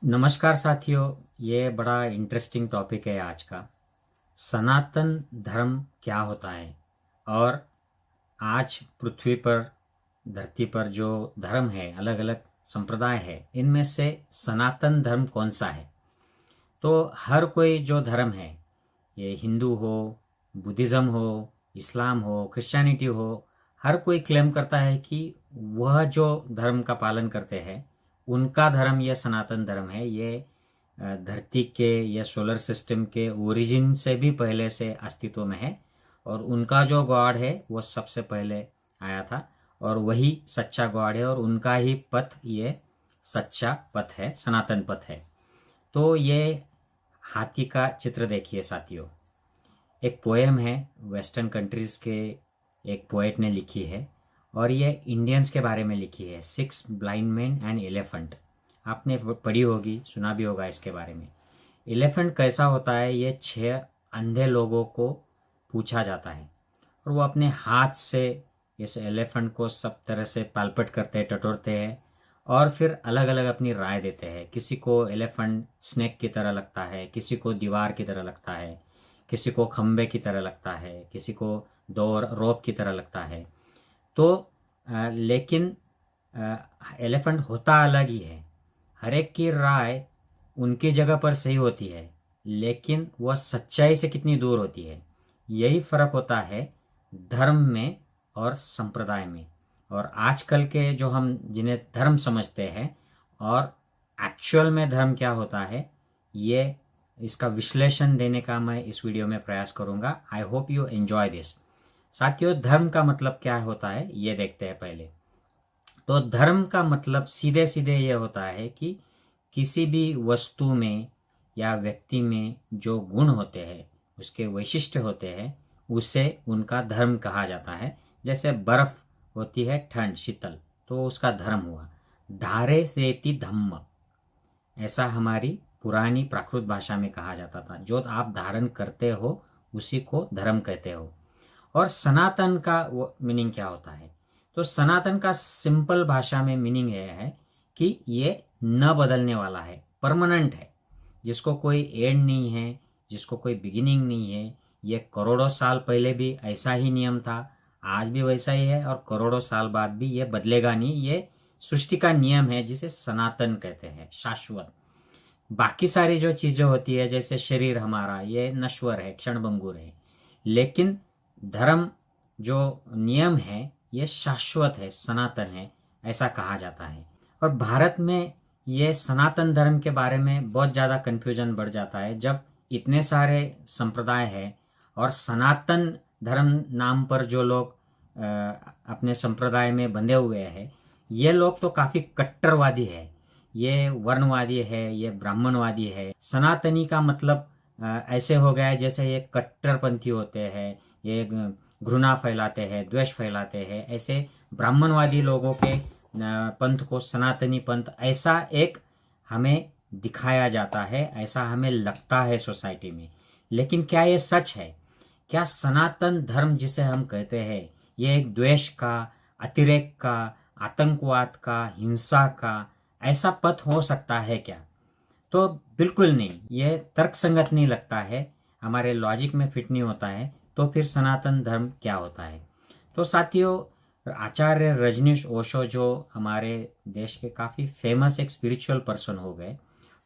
नमस्कार साथियों। ये बड़ा इंटरेस्टिंग टॉपिक है आज का। सनातन धर्म क्या होता है और आज पृथ्वी पर धरती पर जो धर्म है, अलग अलग संप्रदाय है, इनमें से सनातन धर्म कौन सा है। तो हर कोई जो धर्म है, ये हिंदू हो, बुद्धिज़्म हो, इस्लाम हो, क्रिश्चियनिटी हो, हर कोई क्लेम करता है कि वह जो धर्म का पालन करते हैं उनका धर्म यह सनातन धर्म है। ये धरती के या सोलर सिस्टम के ओरिजिन से भी पहले से अस्तित्व में है और उनका जो गॉड है वो सबसे पहले आया था और वही सच्चा गॉड है और उनका ही पथ ये सच्चा पथ है, सनातन पथ है। तो ये हाथी का चित्र देखिए साथियों। एक पोएम है, वेस्टर्न कंट्रीज के एक पोएट ने लिखी है और ये इंडियंस के बारे में लिखी है। Six blind man and elephant. आपने पढ़ी होगी, सुना भी होगा इसके बारे में। एलिफेंट कैसा होता है, ये 6 अंधे लोगों को पूछा जाता है और वो अपने हाथ से इस एलिफेंट को सब तरह से पालपट करते हैं, टटोरते हैं और फिर अलग अलग अपनी राय देते हैं। किसी को एलिफेंट स्नेक की तरह लगता है, किसी को दीवार की तरह लगता है, किसी को खंबे की तरह लगता है, किसी को दो रोप की तरह लगता है। तो लेकिन एलिफेंट होता अलग ही है। हर एक की राय उनकी जगह पर सही होती है, लेकिन वह सच्चाई से कितनी दूर होती है, यही फर्क होता है धर्म में और संप्रदाय में। और आजकल के जो हम जिन्हें धर्म समझते हैं और एक्चुअल में धर्म क्या होता है, ये इसका विश्लेषण देने का मैं इस वीडियो में प्रयास करूंगा। I hope you enjoy this. साथियों, धर्म का मतलब क्या होता है ये देखते हैं पहले। तो धर्म का मतलब सीधे सीधे ये होता है कि किसी भी वस्तु में या व्यक्ति में जो गुण होते हैं, उसके वैशिष्ट्य होते हैं, उसे उनका धर्म कहा जाता है। जैसे बर्फ होती है ठंड, शीतल, तो उसका धर्म हुआ। धारे सेति धम्म, ऐसा हमारी पुरानी प्राकृत भाषा में कहा जाता था। जो आप धारण करते हो उसी को धर्म कहते हो। और सनातन का वो मीनिंग क्या होता है, तो सनातन का सिंपल भाषा में मीनिंग ये है कि ये न बदलने वाला है, परमानेंट है, जिसको कोई एंड नहीं है, जिसको कोई बिगिनिंग नहीं है। ये करोड़ों साल पहले भी ऐसा ही नियम था, आज भी वैसा ही है और करोड़ों साल बाद भी ये बदलेगा नहीं। ये सृष्टि का नियम है जिसे सनातन कहते हैं, शाश्वत। बाकी सारी जो चीजें होती है, जैसे शरीर हमारा, ये नश्वर है, क्षणभंगुर है, लेकिन धर्म जो नियम है ये शाश्वत है, सनातन है, ऐसा कहा जाता है। और भारत में ये सनातन धर्म के बारे में बहुत ज़्यादा कन्फ्यूजन बढ़ जाता है जब इतने सारे संप्रदाय है और सनातन धर्म नाम पर जो लोग अपने संप्रदाय में बंधे हुए हैं, ये लोग तो काफ़ी कट्टरवादी है, ये वर्णवादी है, ये ब्राह्मणवादी है। सनातनी का मतलब ऐसे हो गया है जैसे ये कट्टरपंथी होते हैं, ये घृणा फैलाते हैं, द्वेष फैलाते हैं। ऐसे ब्राह्मणवादी लोगों के पंथ को सनातनी पंथ ऐसा एक हमें दिखाया जाता है, ऐसा हमें लगता है सोसाइटी में। लेकिन क्या ये सच है? क्या सनातन धर्म जिसे हम कहते हैं ये एक द्वेष का, अतिरेक का, आतंकवाद का, हिंसा का ऐसा पथ हो सकता है क्या? तो बिल्कुल नहीं, ये तर्कसंगत नहीं लगता है, हमारे लॉजिक में फिट नहीं होता है। तो फिर सनातन धर्म क्या होता है? तो साथियों, आचार्य रजनीश ओशो जो हमारे देश के काफ़ी फेमस एक स्पिरिचुअल पर्सन हो गए,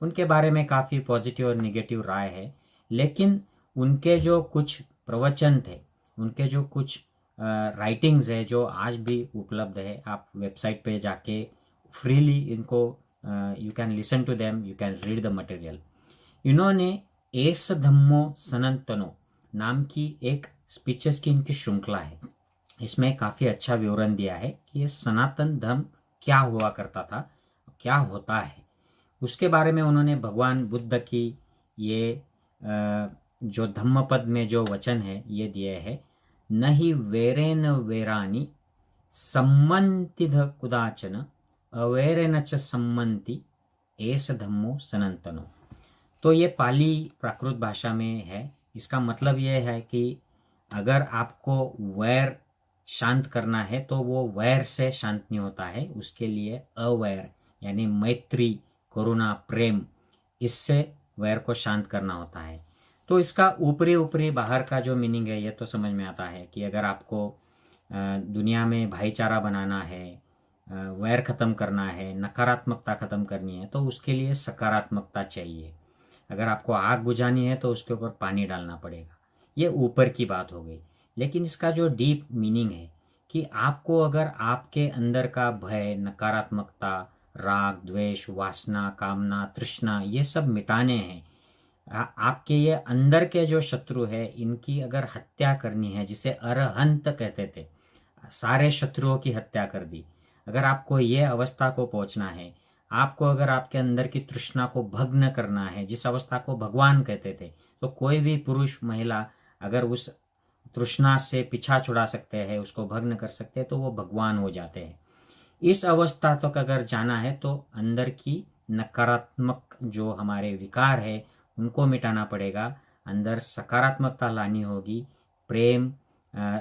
उनके बारे में काफ़ी पॉजिटिव और निगेटिव राय है। लेकिन उनके जो कुछ प्रवचन थे, उनके जो कुछ राइटिंग्स है जो आज भी उपलब्ध है, आप वेबसाइट पे जाके फ्रीली इनको you can listen to them, you can read the material. इन्होंने एस धम्मो सनातनो नाम की एक स्पीचेस की इनकी श्रृंखला है। इसमें काफ़ी अच्छा विवरण दिया है कि ये सनातन धर्म क्या हुआ करता था, क्या होता है। उसके बारे में उन्होंने भगवान बुद्ध की ये जो धम्मपद में जो वचन है ये दिए है, न ही वेरेन वेरानी सम्मन्ति कुदाचन अवेरेन च सम्मन्ति एस धम्मो सनातनो। तो ये पाली प्राकृत भाषा में है। इसका मतलब ये है कि अगर आपको वैर शांत करना है तो वो वैर से शांत नहीं होता है, उसके लिए अवैर यानी मैत्री करुणा, प्रेम, इससे वैर को शांत करना होता है। तो इसका ऊपरी ऊपरी बाहर का जो मीनिंग है ये तो समझ में आता है कि अगर आपको दुनिया में भाईचारा बनाना है, वैर ख़त्म करना है, नकारात्मकता ख़त्म करनी है, तो उसके लिए सकारात्मकता चाहिए। अगर आपको आग बुझानी है तो उसके ऊपर पानी डालना पड़ेगा। ये ऊपर की बात हो गई। लेकिन इसका जो डीप मीनिंग है कि आपको अगर आपके अंदर का भय, नकारात्मकता, राग, द्वेष, वासना, कामना, तृष्णा, ये सब मिटाने हैं, आपके ये अंदर के जो शत्रु है इनकी अगर हत्या करनी है, जिसे अरहंत कहते थे, सारे शत्रुओं की हत्या कर दी, अगर आपको ये अवस्था को पहुंचना है, आपको अगर आपके अंदर की तृष्णा को भग्न करना है, जिस अवस्था को भगवान कहते थे, तो कोई भी पुरुष महिला अगर उस तृष्णा से पीछा छुड़ा सकते हैं, उसको भग्न कर सकते हैं, तो वो भगवान हो जाते हैं। इस अवस्था तक अगर जाना है तो अंदर की नकारात्मक जो हमारे विकार है उनको मिटाना पड़ेगा, अंदर सकारात्मकता लानी होगी, प्रेम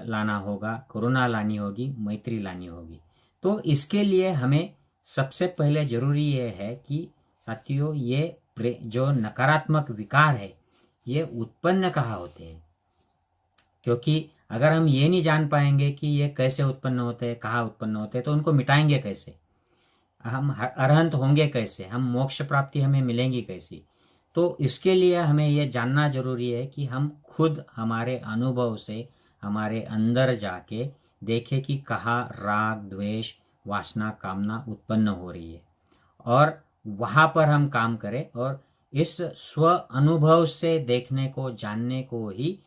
लाना होगा, करुणा लानी होगी, मैत्री लानी होगी। तो इसके लिए हमें सबसे पहले जरूरी ये है कि साथियों, ये जो नकारात्मक विकार है ये उत्पन्न कहाँ होते हैं, क्योंकि अगर हम ये नहीं जान पाएंगे कि ये कैसे उत्पन्न होते हैं, कहाँ उत्पन्न होते हैं, तो उनको मिटाएंगे कैसे, हम अरहंत होंगे कैसे, हम मोक्ष प्राप्ति हमें मिलेंगी कैसी। तो इसके लिए हमें यह जानना जरूरी है कि हम खुद हमारे अनुभव से हमारे अंदर जाके देखें कि कहाँ राग, द्वेष, वासना, कामना उत्पन्न हो रही है, और वहाँ पर हम काम करें। और इस स्व अनुभव से देखने को, जानने को ही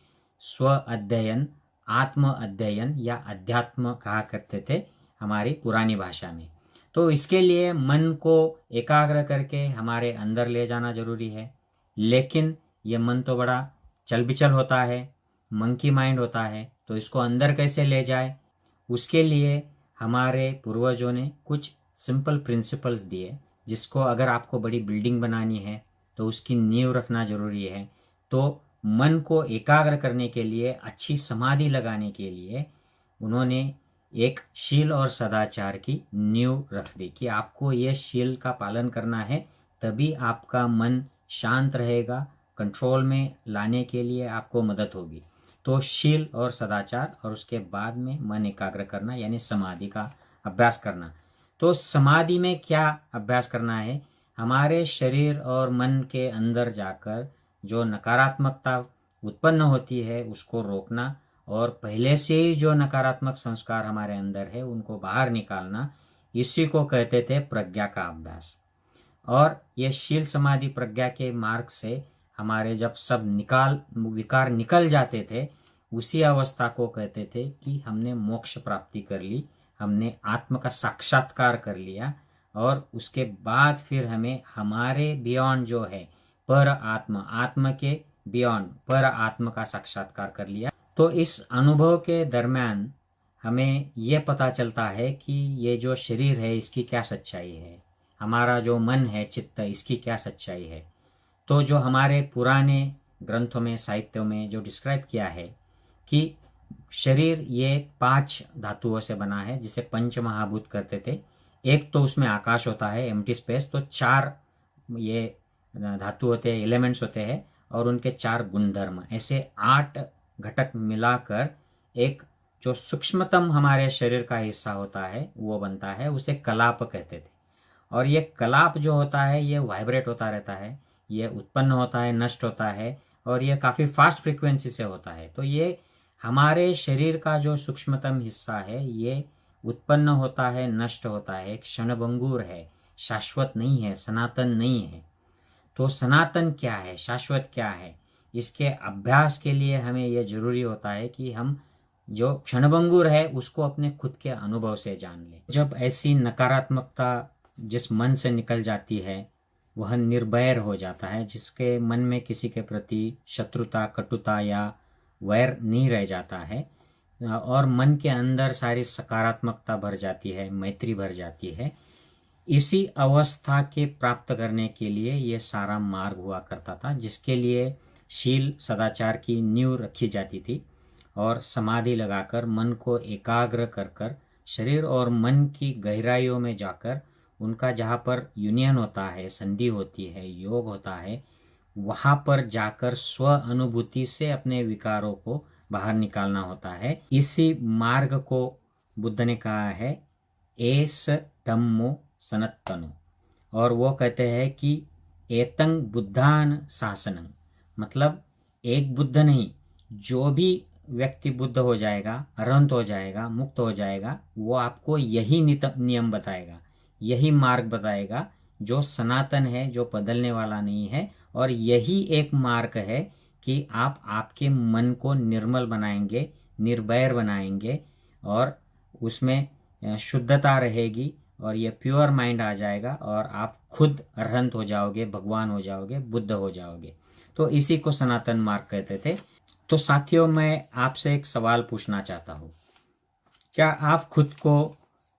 स्व अध्ययन, आत्म अध्ययन या अध्यात्म कहा करते थे हमारी पुरानी भाषा में। तो इसके लिए मन को एकाग्र करके हमारे अंदर ले जाना जरूरी है। लेकिन ये मन तो बड़ा चल-बिचल होता है, मंकी माइंड होता है, तो इसको अंदर कैसे ले जाए, उसके लिए हमारे पूर्वजों ने कुछ सिंपल प्रिंसिपल्स दिए, जिसको अगर आपको बड़ी बिल्डिंग बनानी है तो उसकी नींव रखना जरूरी है। तो मन को एकाग्र करने के लिए, अच्छी समाधि लगाने के लिए उन्होंने एक शील और सदाचार की नींव रख दी कि आपको ये शील का पालन करना है, तभी आपका मन शांत रहेगा, कंट्रोल में लाने के लिए आपको मदद होगी। तो शील और सदाचार, और उसके बाद में मन एकाग्र करना यानी समाधि का अभ्यास करना। तो समाधि में क्या अभ्यास करना है, हमारे शरीर और मन के अंदर जाकर जो नकारात्मकता उत्पन्न होती है उसको रोकना, और पहले से ही जो नकारात्मक संस्कार हमारे अंदर है उनको बाहर निकालना, इसी को कहते थे प्रज्ञा का अभ्यास। और ये शील समाधि प्रज्ञा के मार्ग से हमारे जब सब विकार निकल जाते थे, उसी अवस्था को कहते थे कि हमने मोक्ष प्राप्ति कर ली, हमने आत्म का साक्षात्कार कर लिया। और उसके बाद फिर हमें हमारे बियॉन्ड जो है पर आत्मा, आत्मा के बियॉन्ड पर आत्मा का साक्षात्कार कर लिया। तो इस अनुभव के दरम्यान हमें ये पता चलता है कि ये जो शरीर है इसकी क्या सच्चाई है, हमारा जो मन है, चित्त, इसकी क्या सच्चाई है। तो जो हमारे पुराने ग्रंथों में, साहित्यों में जो डिस्क्राइब किया है कि शरीर ये 5 धातुओं से बना है, जिसे पंच महाभूत करते थे। एक तो उसमें आकाश होता है, एम्प्टी स्पेस, तो 4 ये धातु होते हैं, एलिमेंट्स होते हैं, और उनके 4 गुणधर्म, ऐसे 8 घटक मिलाकर एक जो सूक्ष्मतम हमारे शरीर का हिस्सा होता है वो बनता है, उसे कलाप कहते थे। और ये कलाप जो होता है ये वाइब्रेट होता रहता है, ये उत्पन्न होता है, नष्ट होता है, और ये काफ़ी फास्ट फ्रीक्वेंसी से होता है। तो ये हमारे शरीर का जो सूक्ष्मतम हिस्सा है ये उत्पन्न होता है, नष्ट होता है, क्षणभंगुर है, शाश्वत नहीं है, सनातन नहीं है। तो सनातन क्या है, शाश्वत क्या है, इसके अभ्यास के लिए हमें यह जरूरी होता है कि हम जो क्षणभंगुर है उसको अपने खुद के अनुभव से जान लें। जब ऐसी नकारात्मकता जिस मन से निकल जाती है वह निर्भय हो जाता है, जिसके मन में किसी के प्रति शत्रुता, कटुता या वैर नहीं रह जाता है, और मन के अंदर सारी सकारात्मकता भर जाती है, मैत्री भर जाती है। इसी अवस्था के प्राप्त करने के लिए ये सारा मार्ग हुआ करता था, जिसके लिए शील सदाचार की नींव रखी जाती थी, और समाधि लगाकर मन को एकाग्र कर कर शरीर और मन की गहराइयों में जाकर उनका जहाँ पर यूनियन होता है, संधि होती है, योग होता है, वहाँ पर जाकर स्व अनुभूति से अपने विकारों को बाहर निकालना होता है। इसी मार्ग को बुद्ध ने कहा है एस धम्मो सनातनो, और वो कहते हैं कि एतंग बुद्धान शासनं, मतलब एक बुद्ध नहीं, जो भी व्यक्ति बुद्ध हो जाएगा, अरहंत हो जाएगा, मुक्त हो जाएगा, वो आपको यही नियम बताएगा, यही मार्ग बताएगा जो सनातन है, जो बदलने वाला नहीं है। और यही एक मार्ग है कि आप आपके मन को निर्मल बनाएंगे, निर्भय बनाएंगे, और उसमें शुद्धता रहेगी, और ये प्योर माइंड आ जाएगा, और आप खुद अरहंत हो जाओगे, भगवान हो जाओगे, बुद्ध हो जाओगे। तो इसी को सनातन मार्ग कहते थे। तो साथियों, मैं आपसे एक सवाल पूछना चाहता हूँ, क्या आप खुद को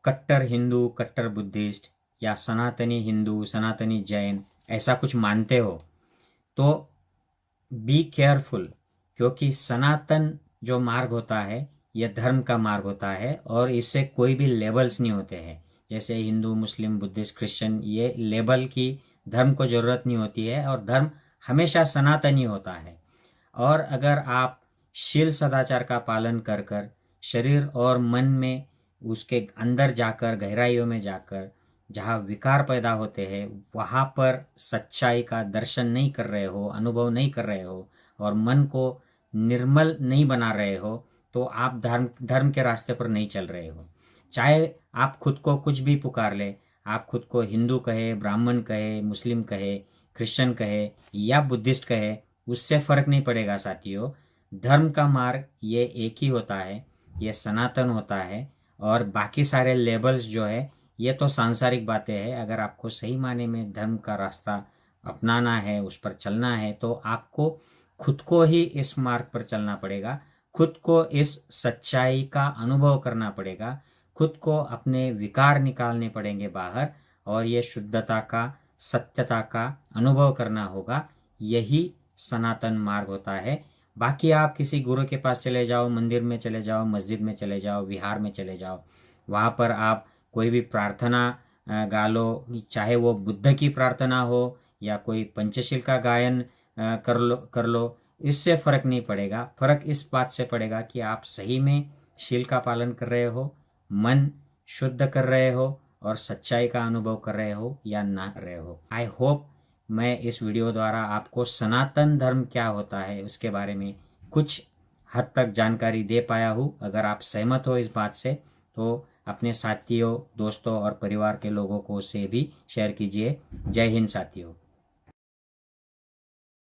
कट्टर हिंदू, कट्टर बुद्धिस्ट या सनातनी हिंदू, सनातनी जैन ऐसा कुछ मानते हो? तो बी केयरफुल, क्योंकि सनातन जो मार्ग होता है यह धर्म का मार्ग होता है, और इससे कोई भी लेबल्स नहीं होते हैं। जैसे हिंदू, मुस्लिम, बुद्धिस्ट, क्रिश्चियन, ये लेबल की धर्म को ज़रूरत नहीं होती है, और धर्म हमेशा सनातनी होता है। और अगर आप शील सदाचार का पालन कर कर शरीर और मन में, उसके अंदर जाकर, गहराइयों में जाकर, जहाँ विकार पैदा होते हैं, वहाँ पर सच्चाई का दर्शन नहीं कर रहे हो, अनुभव नहीं कर रहे हो, और मन को निर्मल नहीं बना रहे हो, तो आप धर्म के रास्ते पर नहीं चल रहे हो। चाहे आप खुद को कुछ भी पुकार ले, आप खुद को हिंदू कहे, ब्राह्मण कहे, मुस्लिम कहे, क्रिश्चियन कहे या बुद्धिस्ट कहे, उससे फर्क नहीं पड़ेगा साथियों। धर्म का मार्ग ये एक ही होता है, ये सनातन होता है। और बाकी सारे लेबल्स जो है ये तो सांसारिक बातें हैं। अगर आपको सही माने में धर्म का रास्ता अपनाना है, उस पर चलना है, तो आपको खुद को ही इस मार्ग पर चलना पड़ेगा, खुद को इस सच्चाई का अनुभव करना पड़ेगा, खुद को अपने विकार निकालने पड़ेंगे बाहर, और ये शुद्धता का, सत्यता का अनुभव करना होगा। यही सनातन मार्ग होता है। बाकी आप किसी गुरु के पास चले जाओ, मंदिर में चले जाओ, मस्जिद में चले जाओ, विहार में चले जाओ, वहाँ पर आप कोई भी प्रार्थना गा लो, चाहे वो बुद्ध की प्रार्थना हो या कोई पंचशील का गायन कर लो, इससे फर्क नहीं पड़ेगा। फर्क इस बात से पड़ेगा कि आप सही में शील का पालन कर रहे हो, मन शुद्ध कर रहे हो, और सच्चाई का अनुभव कर रहे हो या ना कर रहे हो। आई होप मैं इस वीडियो द्वारा आपको सनातन धर्म क्या होता है उसके बारे में कुछ हद तक जानकारी दे पाया हूँ। अगर आप सहमत हो इस बात से, तो अपने साथियों, दोस्तों और परिवार के लोगों को से भी शेयर कीजिए। जय हिंद साथियों।